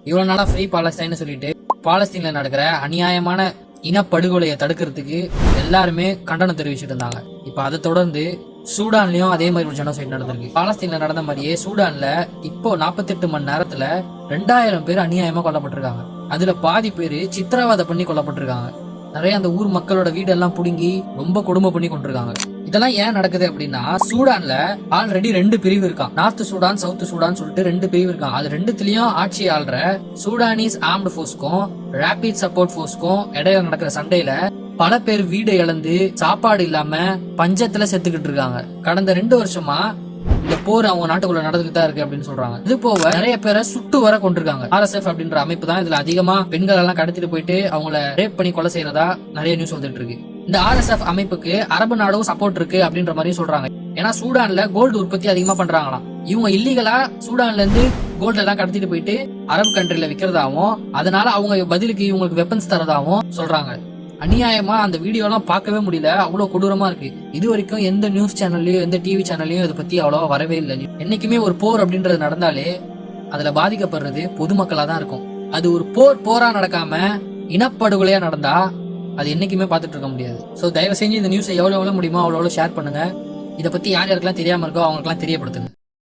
இவ்வளவு நாளா ஃப்ரீ பாலஸ்தீன் சொல்லிட்டு பாலஸ்தீன்ல நடக்கிற அநியாயமான இனப்படுகொலையை தடுக்கிறதுக்கு எல்லாருமே கண்டனம் தெரிவிச்சுட்டு இருந்தாங்க. இப்ப அதை தொடர்ந்து சூடான்லயும் அதே மாதிரி ஒரு ஜெனோசைட் நடந்திருக்கு. பாலஸ்தீன்ல நடந்த மாதிரியே சூடான்ல இப்போ 48 மணி நேரத்துல 2000 பேர் அநியாயமா கொல்லப்பட்டிருக்காங்க. அதுல பாதி பேரு சித்திரவதை பண்ணி கொல்லப்பட்டிருக்காங்க. நிறைய அந்த ஊர் மக்களோட வீடெல்லாம் புடுங்கி ரொம்ப கொடுமை பண்ணி கொண்டிருக்காங்க. இதெல்லாம் ஏன் நடக்குது அப்படின்னா, சூடான்ல ஆல்ரெடி 2 பிரிவு இருக்கான். நார்த் சூடான், சவுத் சூடான் சொல்லிட்டு 2 பிரிவு இருக்கான். அது 2த்துலயும் ஆட்சி ஆள்ற சூடானீஸ் ஆர்ம்டு போர்ஸ்க்கும் ரேபிட் சப்போர்ட் போர்ஸ்க்கும் இடையில நடக்கிற சண்டையில பல பேர் வீடு இழந்து சாப்பாடு இல்லாம பஞ்சத்துல செத்துக்கிட்டு இருக்காங்க. கடந்த 2 வருஷமா இந்த போர் அவங்க நாட்டுக்குள்ள நடந்துட்டு தான் இருக்கு அப்படின்னு சொல்றாங்க. இது போக நிறைய பேரை சுட்டு வர கொண்டிருக்காங்க. RSF அப்படின்ற அமைப்பு தான் இதுல அதிகமா பெண்கள் எல்லாம் கடத்திட்டு போயிட்டு அவங்கள ரேப் பண்ணி கொலை செய்யறதா நிறைய நியூஸ் வந்துட்டு இருக்கு. இந்த RSF அமைப்புக்கு அரபு நாடும் சப்போர்ட் இருக்கு அப்படின்ற மாதிரி சொல்றாங்க. ஏன்னா சூடான்ல கோல்டு உற்பத்தி அதிகமா பண்றாங்களாம். இவங்க இல்லீகலா சூடான்ல இருந்து கோல்டு எல்லாம் கடத்திட்டு போயிட்டு அரபு கண்ட்ரில விக்கிறதாவும், அதனால அவங்க பதிலுக்கு இவங்களுக்கு வெப்பன்ஸ் தரதாவும் சொல்றாங்க. அநியாயமா அந்த வீடியோ எல்லாம் பார்க்கவே முடியல, அவ்வளவு கொடூரமா இருக்கு. இது வரைக்கும் எந்த நியூஸ் சேனல்லையும் எந்த டிவி சேனல்லையும் இதை பத்தி அவ்வளவா வரவே இல்லை. என்னைக்குமே ஒரு போர் அப்படின்றது நடந்தாலே அதுல பாதிக்கப்படுறது பொதுமக்களா தான் இருக்கும். அது ஒரு போரா நடக்காம இனப்படுகொலையா நடந்தா அது என்னைக்குமே பார்த்துட்டு இருக்க முடியாது. சோ தயவு செஞ்சு இந்த நியூஸை எவ்வளவு முடியுமோ அவ்வளவு ஷேர் பண்ணுங்க. இதை பத்தி யார் யாருக்கெல்லாம் தெரியாம இருக்கோ அவங்களுக்கெல்லாம் தெரியப்படுத்துங்க.